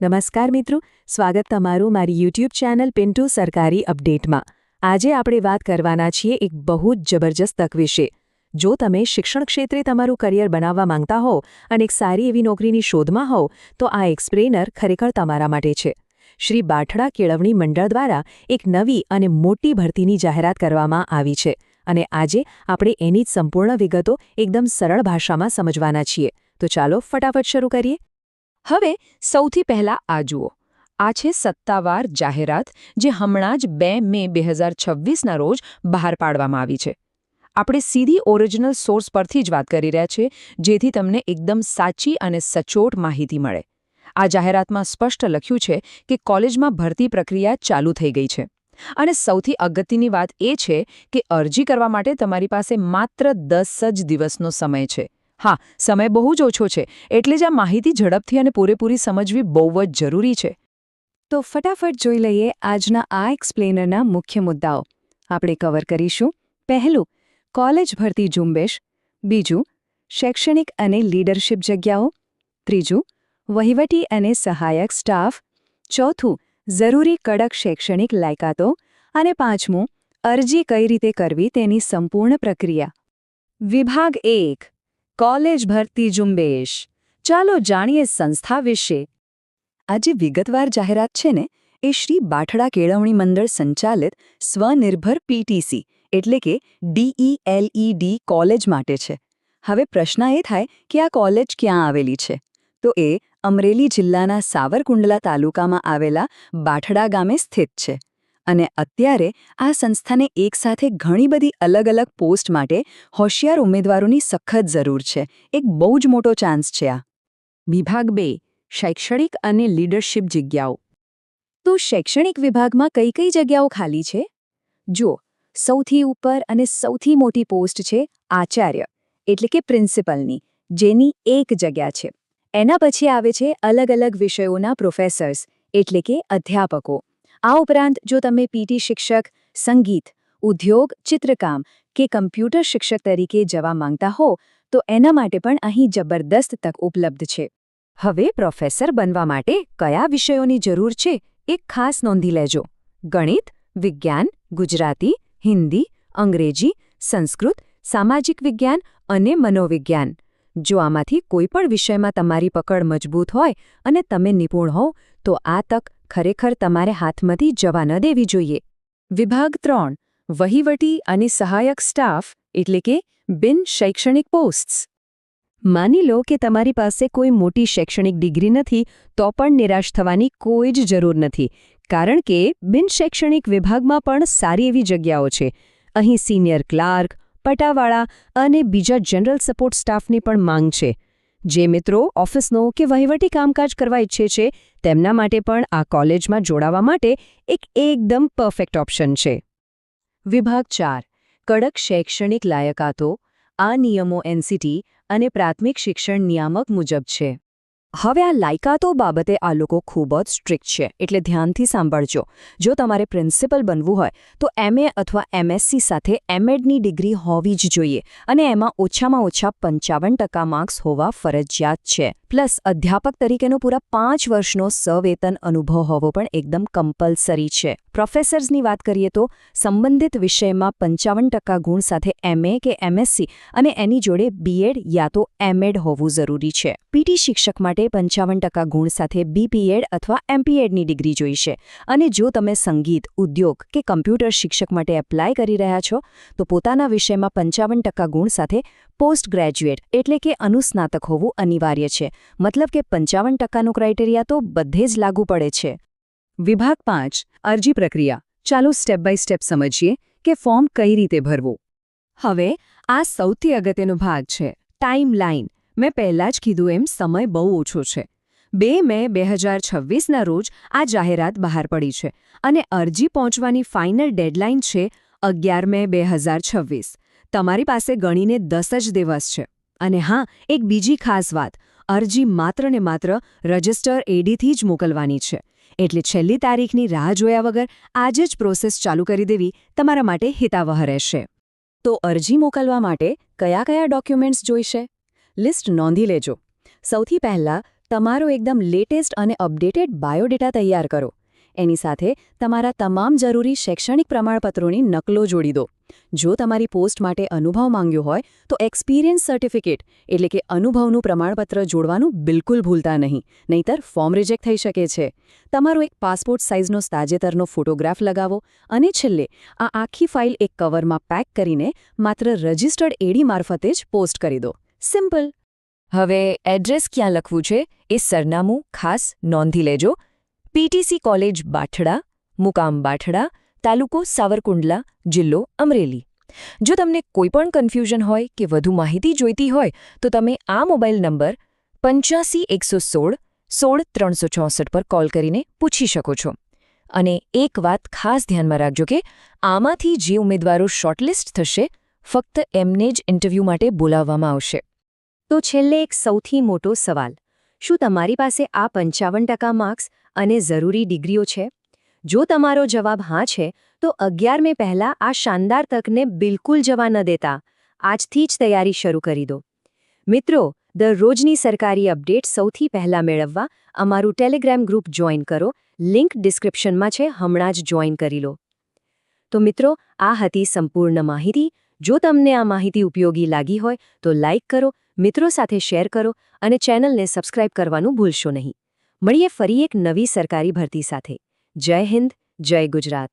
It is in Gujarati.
નમસ્કાર મિત્રો, સ્વાગત તમારું મારી યુટ્યુબ ચેનલ પિન્ટુ સરકારી અપડેટમાં। આજે આપણે વાત કરવાના છીએ એક બહુ જ જબરજસ્ત તક વિશે। જો તમે શિક્ષણ ક્ષેત્રે તમારું કરિયર બનાવવા માંગતા હો અને એક સારી એવી નોકરીની શોધમાં હો તો આ એક્સપ્લેનર ખરેખર તમારા માટે છે। શ્રી બાઠડા કેળવણી મંડળ દ્વારા એક નવી અને મોટી ભરતીની જાહેરાત કરવામાં આવી છે અને આજે આપણે એની જ સંપૂર્ણ વિગતો એકદમ સરળ ભાષામાં સમજવાના છીએ। તો ચાલો ફટાફટ શરૂ કરીએ। હવે સૌથી પહેલા આ જુઓ, આ છે સત્તાવાર જાહેરાત જે હમણાં જ 2 મે 2026ના રોજ બહાર પાડવામાં આવી છે। આપણે સીધી ઓરિજિનલ સોર્સ પરથી જ વાત કરી રહ્યા છીએ, જેથી તમને એકદમ સાચી અને સચોટ માહિતી મળે। આ જાહેરાતમાં સ્પષ્ટ લખ્યું છે કે કોલેજમાં ભરતી પ્રક્રિયા ચાલુ થઈ ગઈ છે અને સૌથી અગત્યની વાત એ છે કે અરજી કરવા માટે તમારી પાસે માત્ર 10 જ દિવસનો સમય છે। હા, સમય બહુ જ ઓછો છે, એટલે જ આ માહિતી ઝડપથી અને પૂરેપૂરી સમજવી બહુ જ જરૂરી છે। તો ફટાફટ જોઈ લઈએ આજના આ એક્સપ્લેનરના મુખ્ય મુદ્દાઓ। આપણે કવર કરીશું: પહેલું, કોલેજ ભરતી ઝુંબેશ; બીજું, શૈક્ષણિક અને લીડરશિપ જગ્યાઓ; ત્રીજું, વહીવટી અને સહાયક સ્ટાફ; ચોથું, જરૂરી કડક શૈક્ષણિક લાયકાતો; અને પાંચમું, અરજી કઈ રીતે કરવી તેની સંપૂર્ણ પ્રક્રિયા। વિભાગ 1, કોલેજ ભરતી ઝુંબેશ। ચાલો જાણીએ સંસ્થા વિશે। આ જે વિગતવાર જાહેરાત છે ને, એ શ્રી બાઠડા કેળવણી મંડળ સંચાલિત સ્વનિર્ભર પીટીસી એટલે કે DELED કોલેજ માટે છે। હવે પ્રશ્ન એ થાય કે આ કોલેજ ક્યાં આવેલી છે? તો એ અમરેલી જિલ્લાના સાવરકુંડલા તાલુકામાં આવેલા બાઠડા ગામે સ્થિત છે અને અત્યારે આ સંસ્થાને એકસાથે ઘણી બધી અલગ અલગ પોસ્ટ માટે હોશિયાર ઉમેદવારોની સખત જરૂર છે। એક બહુ જ મોટો ચાન્સ છે આ। વિભાગ 2, શૈક્ષણિક અને લીડરશિપ જગ્યાઓ। તો શૈક્ષણિક વિભાગમાં કઈ કઈ જગ્યાઓ ખાલી છે? જો, સૌથી ઉપર અને સૌથી મોટી પોસ્ટ છે આચાર્ય એટલે કે પ્રિન્સિપલની, જેની એક જગ્યા છે। એના પછી આવે છે અલગ અલગ વિષયોના પ્રોફેસર્સ એટલે કે અધ્યાપકો। આ ઉપરાંત જો તમે પીટી શિક્ષક, સંગીત, ઉદ્યોગ, ચિત્રકામ કે કમ્પ્યુટર શિક્ષક તરીકે જવા માંગતા હો તો એના માટે પણ અહીં જબરદસ્ત તક ઉપલબ્ધ છે। હવે પ્રોફેસર બનવા માટે કયા વિષયોની જરૂર છે એ ખાસ નોંધી લેજો: ગણિત, વિજ્ઞાન, ગુજરાતી, હિન્દી, અંગ્રેજી, સંસ્કૃત, સામાજિક વિજ્ઞાન અને મનોવિજ્ઞાન। જો આમાંથી કોઈ પણ વિષયમાં તમારી પકડ મજબૂત હોય અને તમે નિપુણ હો તો આ તક ખરેખર તમારે હાથમાંથી જવા ન દેવી જોઈએ। વિભાગ 3, વહીવટી અને સહાયક સ્ટાફ એટલે કે બિન શૈક્ષણિક પોસ્ટ્સ। માની લો કે તમારી પાસે કોઈ મોટી શૈક્ષણિક ડિગ્રી નથી તો પણ નિરાશ થવાની કોઈ જ જરૂર નથી, કારણ કે બિન શૈક્ષણિક વિભાગમાં પણ સારી એવી જગ્યાઓ છે। અહીં સિનિયર ક્લાર્ક, પટાવાળા અને બીજા જનરલ સપોર્ટ સ્ટાફની પણ માંગ છે। જે મિત્રો ઓફિસનો કે વહીવટી કામકાજ કરવા ઈચ્છે છે તેમના માટે પણ આ કોલેજમાં જોડાવા માટે એક એકદમ પરફેક્ટ ઓપ્શન છે। વિભાગ 4, કડક શૈક્ષણિક લાયકાતો। આ નિયમો એનસીટી અને પ્રાથમિક શિક્ષણ નિયામક મુજબ છે। હવે આ લાયકાતો બાબતે આ લોકો ખૂબ જ સ્ટ્રિક્ટ છે, એટલે ધ્યાનથી સાંભળજો। જો તમારે પ્રિન્સિપલ બનવું હોય તો MA અથવા MSc સાથે MEdની ડિગ્રી હોવી જ જોઈએ અને એમાં ઓછામાં ઓછા 55% માર્ક્સ હોવા ફરજિયાત છે। પ્લસ અધ્યાપક તરીકેનો પૂરા 5 વર્ષનો સવેતન અનુભવ હોવો પણ એકદમ કમ્પલસરી છે। પ્રોફેસર્સની વાત કરીએ તો સંબંધિત વિષયમાં 55% ગુણ સાથે MA કે MSc અને એની જોડે BEd યા તો MEd હોવું જરૂરી છે। પીટી શિક્ષક માટે 55% ગુણ સાથે BPEd અથવા MPEdની ડિગ્રી જોઈશે અને જો તમે સંગીત, ઉદ્યોગ કે કમ્પ્યુટર શિક્ષક માટે એપ્લાય કરી રહ્યા છો તો પોતાના વિષયમાં 55% ગુણ સાથે પોસ્ટ ગ્રેજ્યુએટ એટલે કે અનુસ્નાતક હોવું અનિવાર્ય છે। મતલબ કે 55%નો ક્રાઇટેરિયા તો બધે જ લાગુ પડે છે। વિભાગ 5, અરજી પ્રક્રિયા। ચાલો સ્ટેપ બાય સ્ટેપ સમજીએ કે ફોર્મ કઈ રીતે ભરવું। હવે આ સૌથી અગત્યનો ભાગ છે, ટાઈમલાઈન। મેં પહેલાં જ કીધું એમ સમય બહુ ઓછો છે। 2 મે 2026ના રોજ આ જાહેરાત બહાર પડી છે અને અરજી પહોંચવાની ફાઇનલ ડેડલાઇન છે 11 મે 2026। તમારી પાસે ગણીને 10 જ દિવસ છે। અને હા, એક બીજી ખાસ વાત, અરજી માત્ર ને માત્ર રજિસ્ટર ADથી જ મોકલવાની છે, એટલે છેલ્લી તારીખની રાહ જોયા વગર આજે જ પ્રોસેસ ચાલુ કરી દેવી તમારા માટે હિતાવહ રહેશે। તો અરજી મોકલવા માટે કયા કયા ડોક્યુમેન્ટ્સ જોઈશે? લિસ્ટ નોંધી લેજો। સૌથી પહેલાં તમારો એકદમ લેટેસ્ટ અને અપડેટેડ બાયોડેટા તૈયાર કરો. એની સાથે તમારા તમામ જરૂરી શૈક્ષણિક પ્રમાણપત્રોની નકલો જોડી દો. જો તમારી પોસ્ટ માટે અનુભવ માંગ્યો હોય તો એક્સપિરિયન્સ સર્ટિફિકેટ એટલે કે અનુભવનું પ્રમાણપત્ર જોડવાનું બિલકુલ ભૂલતા નહીં, નહીંતર ફોર્મ રિજેક્ટ થઈ શકે છે. તમારો એક પાસપોર્ટ સાઇઝનો તાજેતરનો ફોટોગ્રાફ લગાવો અને છેલ્લે આ આખી ફાઇલ એક કવરમાં પેક કરીને માત્ર રજિસ્ટર્ડ એડી મારફતે જ પોસ્ટ કરી દો. સિમ્પલ. હવે એડ્રેસ ક્યાં લખવું છે એ સરનામું ખાસ નોંધી લેજો. પીટીસી કોલેજ બાઠડા, મુકામ બાઠડા, તાલુકો સાવરકુંડલા, જિલ્લો અમરેલી. જો તમને કોઈપણ કન્ફ્યુઝન હોય કે વધુ માહિતી જોઈતી હોય તો તમે આ મોબાઈલ નંબર 85 116 16 364 પર કોલ કરીને પૂછી શકો છો. અને એક વાત ખાસ ધ્યાનમાં રાખજો કે આમાંથી જે ઉમેદવારો શોર્ટલિસ્ટ થશે ફક્ત એમને જ ઇન્ટરવ્યૂ માટે બોલાવવામાં આવશે. તો છેલ્લે એક સૌથી મોટો સવાલ: શું તમારી પાસે આ 55% માર્ક્સ અને જરૂરી ડિગ્રીઓ છે? જો તમારો જવાબ હા છે તો 11 મે પહેલાં આ શાનદાર તકને બિલકુલ જવા ન દેતા. આજથી જ તૈયારી શરૂ કરી દો. મિત્રો, દરરોજની સરકારી અપડેટ સૌથી પહેલાં મેળવવા અમારું ટેલિગ્રામ ગ્રુપ જોઈન કરો. લિંક ડિસ્ક્રિપ્શનમાં છે, હમણાં જ જોઈન કરી લો. તો મિત્રો, આ હતી સંપૂર્ણ માહિતી. જો તમને આ માહિતી ઉપયોગી લાગી હોય તો લાઇક કરો, મિત્રો સાથે શેર કરો અને ચેનલને સબસ્ક્રાઇબ કરવાનું ભૂલશો નહીં. મળીએ ફરી એક નવી સરકારી ભરતી સાથે. જય હિન્દ, જય ગુજરાત.